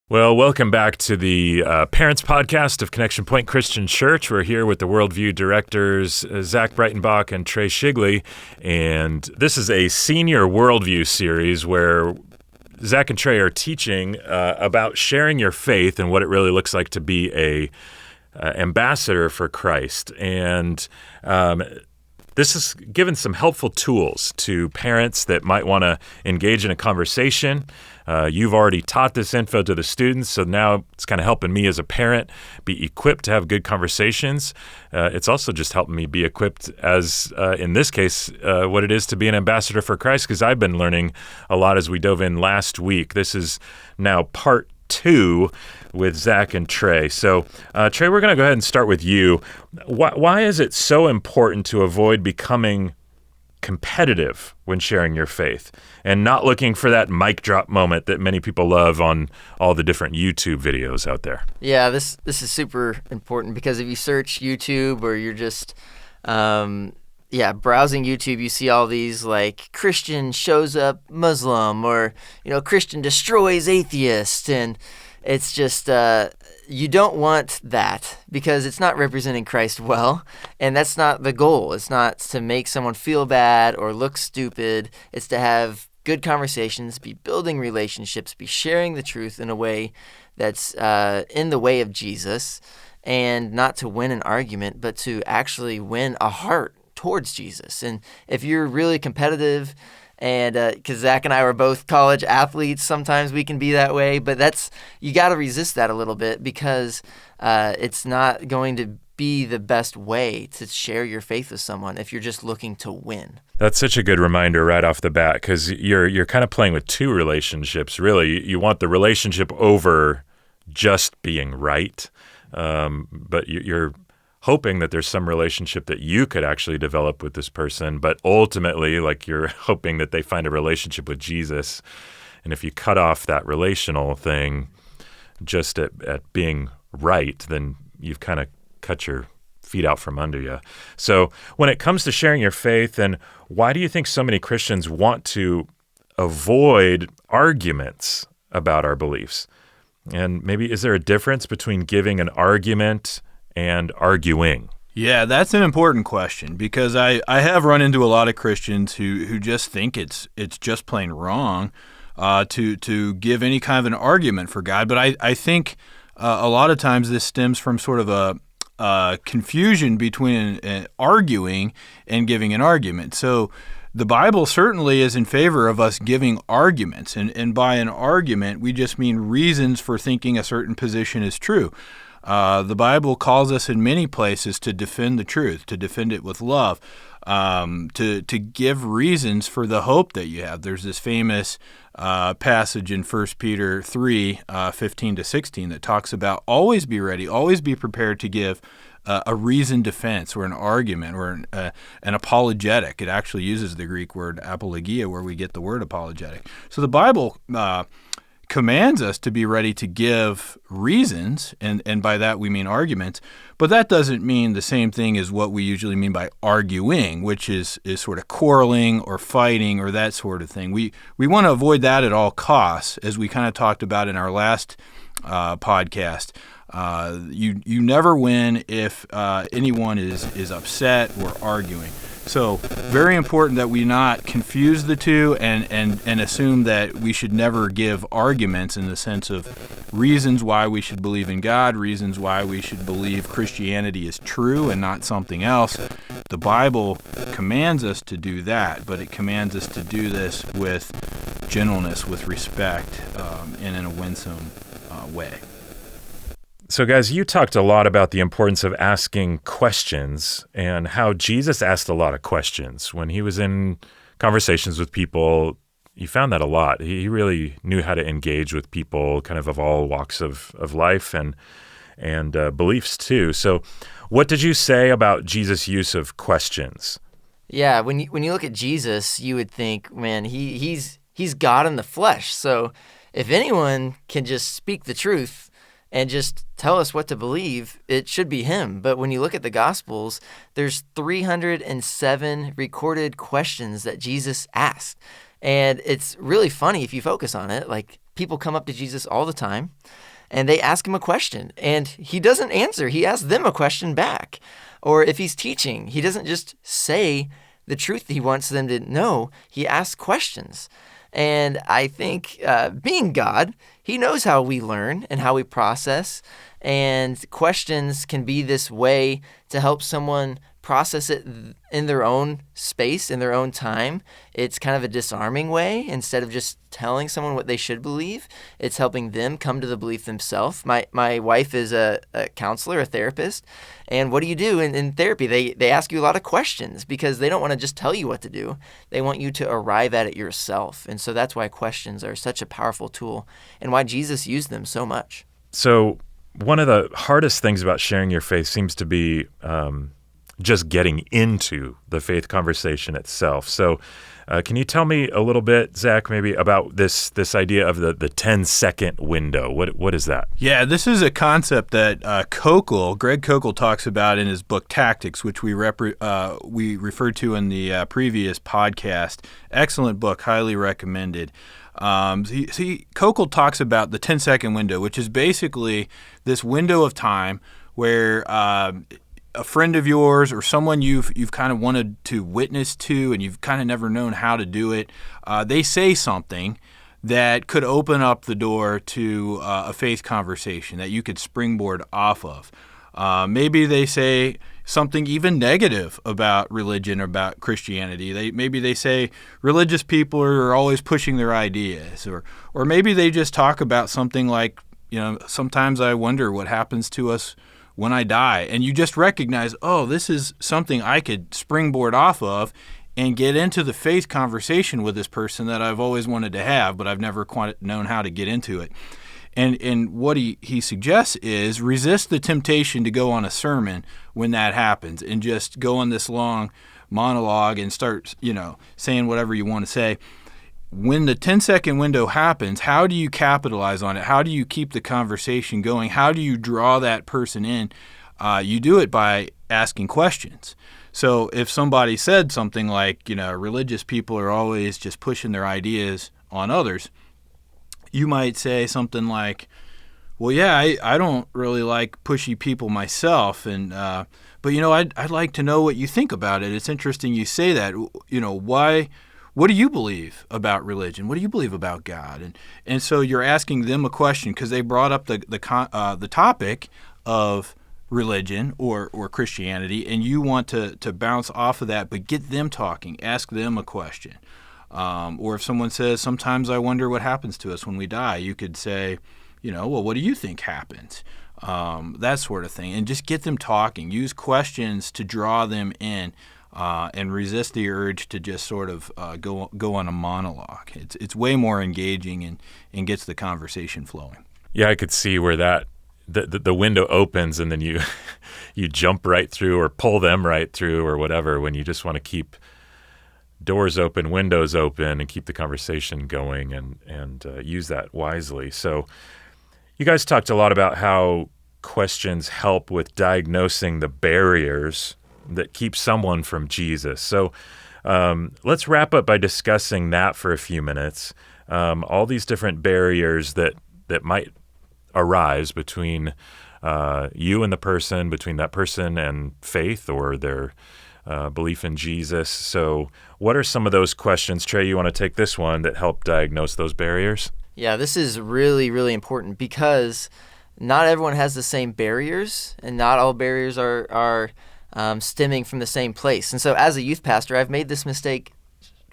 Well, welcome back to the Parents Podcast of Connection Point Christian Church. We're here with the Worldview directors, Zach Breitenbach and Trey Shigley, and this is a senior Worldview series where Zach and Trey are teaching about sharing your faith and what it really looks like to be a ambassador for Christ. And this has given some helpful tools to parents that might want to engage in a conversation. You've already taught this info to the students, so now it's kind of helping me as a parent be equipped to have good conversations. It's also just helping me be equipped as, in this case, what it is to be an ambassador for Christ, because I've been learning a lot as we dove in last week. This is now part 2 with Zach and Trey. So, Trey, we're going to go ahead and start with you. Why is it so important to avoid becoming competitive when sharing your faith and not looking for that mic drop moment that many people love on all the different YouTube videos out there? Yeah, this is super important because if you search YouTube or you're just browsing YouTube, you see all these like Christian shows up Muslim or Christian destroys atheist, and it's just you don't want that because it's not representing Christ well, and that's not the goal. It's not to make someone feel bad or look stupid. It's to have good conversations, be building relationships, be sharing the truth in a way that's in the way of Jesus, and not to win an argument, but to actually win a heart towards Jesus. And if you're really competitive, and because Zach and I were both college athletes, sometimes we can be that way, but you got to resist that a little bit because it's not going to be the best way to share your faith with someone if you're just looking to win. That's such a good reminder right off the bat, because you're kind of playing with two relationships. Really, you want the relationship over just being right, but you're hoping that there's some relationship that you could actually develop with this person, but ultimately, like, you're hoping that they find a relationship with Jesus. And if you cut off that relational thing just at being right, then you've kind of cut your feet out from under you. So when it comes to sharing your faith, then why do you think so many Christians want to avoid arguments about our beliefs? And maybe is there a difference between giving an argument and arguing? Yeah, that's an important question because I have run into a lot of Christians who just think it's just plain wrong to give any kind of an argument for God. But I think a lot of times this stems from sort of a confusion between arguing and giving an argument. So the Bible certainly is in favor of us giving arguments. And by an argument, we just mean reasons for thinking a certain position is true. The Bible calls us in many places to defend the truth, to defend it with love, to give reasons for the hope that you have. There's this famous passage in 1 Peter 3, 15 to 16 that talks about always be ready, always be prepared to give a reasoned defense or an argument or an apologetic. It actually uses the Greek word apologia, where we get the word apologetic. So the Bible commands us to be ready to give reasons, and by that we mean arguments, but that doesn't mean the same thing as what we usually mean by arguing, which is sort of quarreling or fighting or that sort of thing. We want to avoid that at all costs, as we kind of talked about in our last podcast. You never win if anyone is upset or arguing. So very important that we not confuse the two and assume that we should never give arguments in the sense of reasons why we should believe in God, reasons why we should believe Christianity is true and not something else. The Bible commands us to do that, but it commands us to do this with gentleness, with respect, and in a winsome way. So guys, you talked a lot about the importance of asking questions and how Jesus asked a lot of questions. When he was in conversations with people, you found that a lot. He really knew how to engage with people kind of all walks of life and beliefs too. So what did you say about Jesus' use of questions? Yeah, when you look at Jesus, you would think, man, he's God in the flesh. So if anyone can just speak the truth and just tell us what to believe, it should be him. But when you look at the Gospels, there's 307 recorded questions that Jesus asked. And it's really funny if you focus on it. Like, people come up to Jesus all the time and they ask him a question and he doesn't answer. He asks them a question back. Or if he's teaching, he doesn't just say the truth that he wants them to know. He asks questions. And I think being God, he knows how we learn and how we process. And questions can be this way to help someone process it in their own space, in their own time. It's kind of a disarming way. Instead of just telling someone what they should believe, it's helping them come to the belief themselves. My wife is a counselor, a therapist. And what do you do in therapy? They ask you a lot of questions because they don't want to just tell you what to do. They want you to arrive at it yourself. And so that's why questions are such a powerful tool and why Jesus used them so much. So one of the hardest things about sharing your faith seems to be just getting into the faith conversation itself. So can you tell me a little bit, Zach, maybe about this idea of the 10-second window? What is that? Yeah, this is a concept that Greg Koukl talks about in his book Tactics, which we referred to in the previous podcast. Excellent book, highly recommended. Koukl talks about the 10-second window, which is basically this window of time where a friend of yours or someone you've kind of wanted to witness to and you've kind of never known how to do it, they say something that could open up the door to a faith conversation that you could springboard off of. Maybe they say something even negative about religion or about Christianity. Maybe they say religious people are always pushing their ideas, or maybe they just talk about something like, sometimes I wonder what happens to us when I die. And you just recognize, oh, this is something I could springboard off of and get into the faith conversation with this person that I've always wanted to have, but I've never quite known how to get into it. And what he suggests is resist the temptation to go on a sermon when that happens and just go on this long monologue and start, saying whatever you want to say. When the 10-second window happens, how do you capitalize on it? How do you keep the conversation going? How do you draw that person in? You do it by asking questions. So if somebody said something like, religious people are always just pushing their ideas on others, you might say something like, well, yeah, I don't really like pushy people myself, but I'd like to know what you think about it. It's interesting you say that. Why? What do you believe about religion? What do you believe about God? And so you're asking them a question because they brought up the topic of religion or Christianity, and you want to bounce off of that, but get them talking. Ask them a question. Or if someone says, sometimes I wonder what happens to us when we die, you could say, well, what do you think happens? That sort of thing. And just get them talking. Use questions to draw them in. And resist the urge to just sort of go on a monologue. It's way more engaging and gets the conversation flowing. Yeah, I could see where the window opens and then you jump right through or pull them right through or whatever when you just want to keep doors open, windows open, and keep the conversation going and use that wisely. So you guys talked a lot about how questions help with diagnosing the barriers that keep someone from Jesus. So let's wrap up by discussing that for a few minutes. All these different barriers that might arise between you and the person, between that person and faith or their belief in Jesus. So what are some of those questions, Trey, you want to take this one, that help diagnose those barriers? Yeah, this is really, really important because not everyone has the same barriers, and not all barriers are stemming from the same place. And so as a youth pastor, I've made this mistake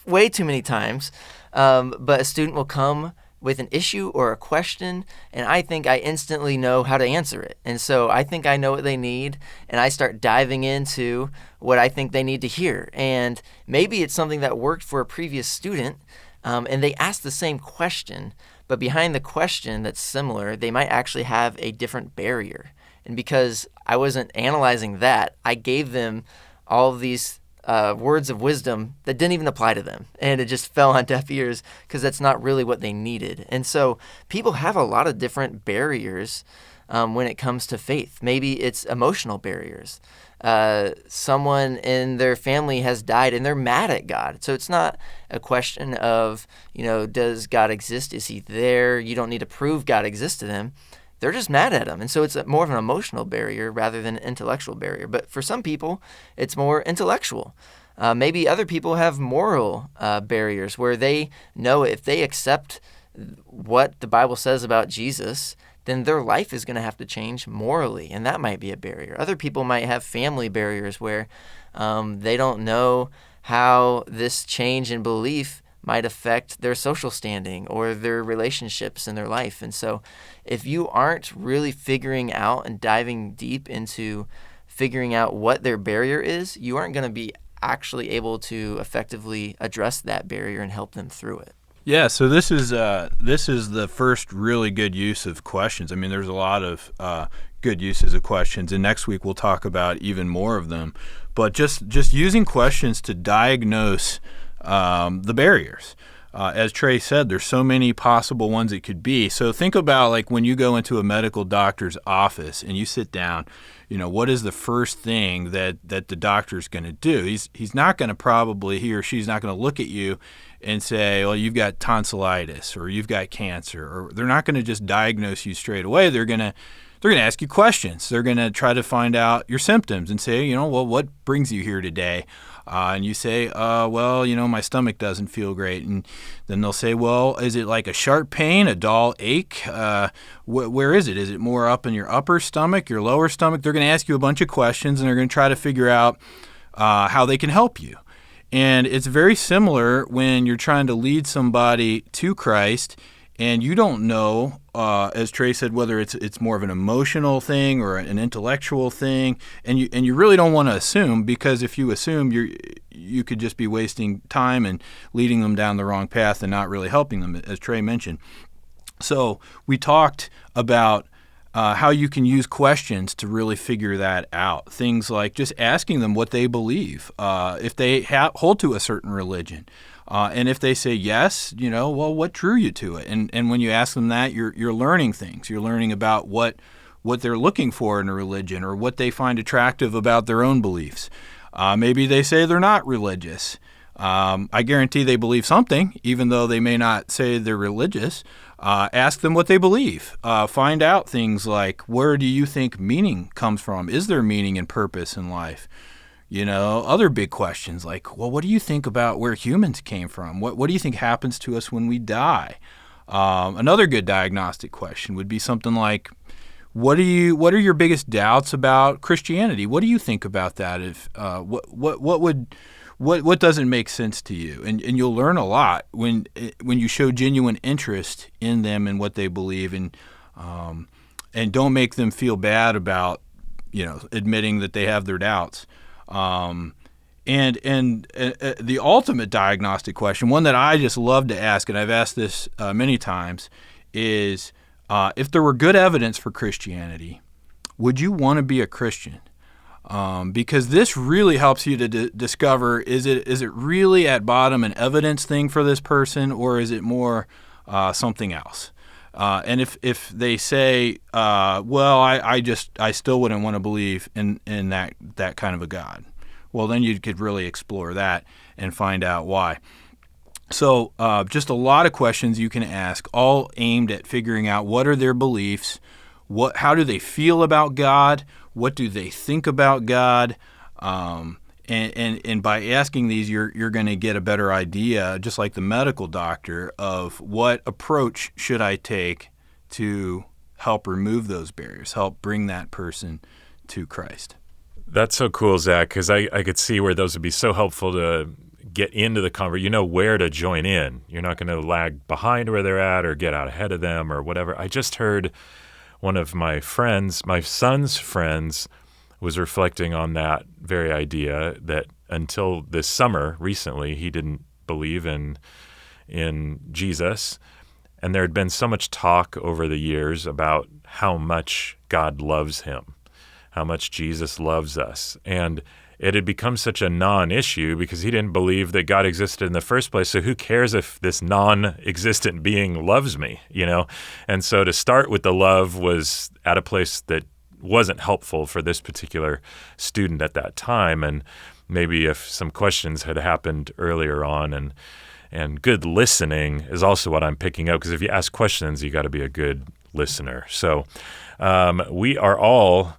way too many times, but a student will come with an issue or a question, and I think I instantly know how to answer it. And so I think I know what they need, and I start diving into what I think they need to hear. And maybe it's something that worked for a previous student, and they asked the same question, but behind the question that's similar, they might actually have a different barrier. And because I wasn't analyzing that, I gave them all of these words of wisdom that didn't even apply to them. And it just fell on deaf ears because that's not really what they needed. And so people have a lot of different barriers when it comes to faith. Maybe it's emotional barriers. someone in their family has died and they're mad at God. So it's not a question of, does God exist? Is he there? You don't need to prove God exists to them. They're just mad at him. And so it's more of an emotional barrier rather than an intellectual barrier. But for some people, it's more intellectual. Maybe other people have moral barriers where they know if they accept what the Bible says about Jesus, then their life is going to have to change morally, and that might be a barrier. Other people might have family barriers where they don't know how this change in belief might affect their social standing or their relationships in their life. And so if you aren't really figuring out and diving deep into figuring out what their barrier is, you aren't going to be actually able to effectively address that barrier and help them through it. Yeah, so this is the first really good use of questions. I mean, there's a lot of good uses of questions, and next week we'll talk about even more of them. But just using questions to diagnose the barriers. As Trey said, there's so many possible ones it could be. So think about like when you go into a medical doctor's office and you sit down, what is the first thing that the doctor's going to do? He's not going to he or she's not going to look at you and say, well, you've got tonsillitis or you've got cancer, or they're not going to just diagnose you straight away. They're going to ask you questions. They're going to try to find out your symptoms and say, well, what brings you here today? And you say, well, my stomach doesn't feel great. And then they'll say, well, is it like a sharp pain, a dull ache? Where is it? Is it more up in your upper stomach, your lower stomach? They're going to ask you a bunch of questions, and they're going to try to figure out how they can help you. And it's very similar when you're trying to lead somebody to Christ and you don't know, as Trey said, whether it's more of an emotional thing or an intellectual thing, and you really don't want to assume, because if you assume, you could just be wasting time and leading them down the wrong path and not really helping them, as Trey mentioned. So we talked about how you can use questions to really figure that out. Things like just asking them what they believe, if they hold to a certain religion. And if they say yes, well, what drew you to it? And when you ask them that, you're learning things. You're learning about what they're looking for in a religion or what they find attractive about their own beliefs. Maybe they say they're not religious. I guarantee they believe something, even though they may not say they're religious. Ask them what they believe. Find out things like, where do you think meaning comes from? Is there meaning and purpose in life? Other big questions like, well, what do you think about where humans came from? What do you think happens to us when we die? Another good diagnostic question would be something like, what are your biggest doubts about Christianity? What do you think about that? If what doesn't make sense to you? And you'll learn a lot when you show genuine interest in them and what they believe, and don't make them feel bad about admitting that they have their doubts. And the ultimate diagnostic question, one that I just love to ask, and I've asked this many times, is if there were good evidence for Christianity, would you want to be a Christian? Because this really helps you to discover, is it really at bottom an evidence thing for this person, or is it more something else? And if they say, well, I still wouldn't want to believe in that kind of a God, well, then you could really explore that and find out why. So just a lot of questions you can ask, all aimed at figuring out what are their beliefs, how do they feel about God, what do they think about God, and by asking these, you're going to get a better idea, just like the medical doctor, of what approach should I take to help remove those barriers, help bring that person to Christ. That's so cool, Zach, because I could see where those would be so helpful to get into the conversation. You know where to join in. You're not going to lag behind where they're at or get out ahead of them or whatever. I just heard one of my son's friends, was reflecting on that very idea, that until this summer, recently, he didn't believe in Jesus. And there had been so much talk over the years about how much God loves him, how much Jesus loves us. And it had become such a non-issue because he didn't believe that God existed in the first place. So who cares if this non-existent being loves me, And so to start with the love was at a place that wasn't helpful for this particular student at that time. And maybe if some questions had happened earlier on, and good listening is also what I'm picking up, because if you ask questions, you got to be a good listener. So we are all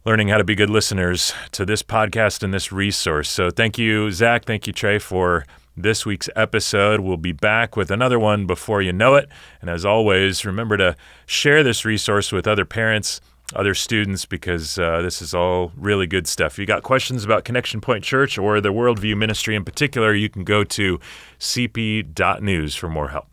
learning how to be good listeners to this podcast and this resource. So thank you, Zach. Thank you, Trey, for this week's episode. We'll be back with another one before you know it. And as always, remember to share this resource with other parents, other students, because this is all really good stuff. If you got questions about Connection Point Church or the Worldview Ministry in particular, you can go to cp.news for more help.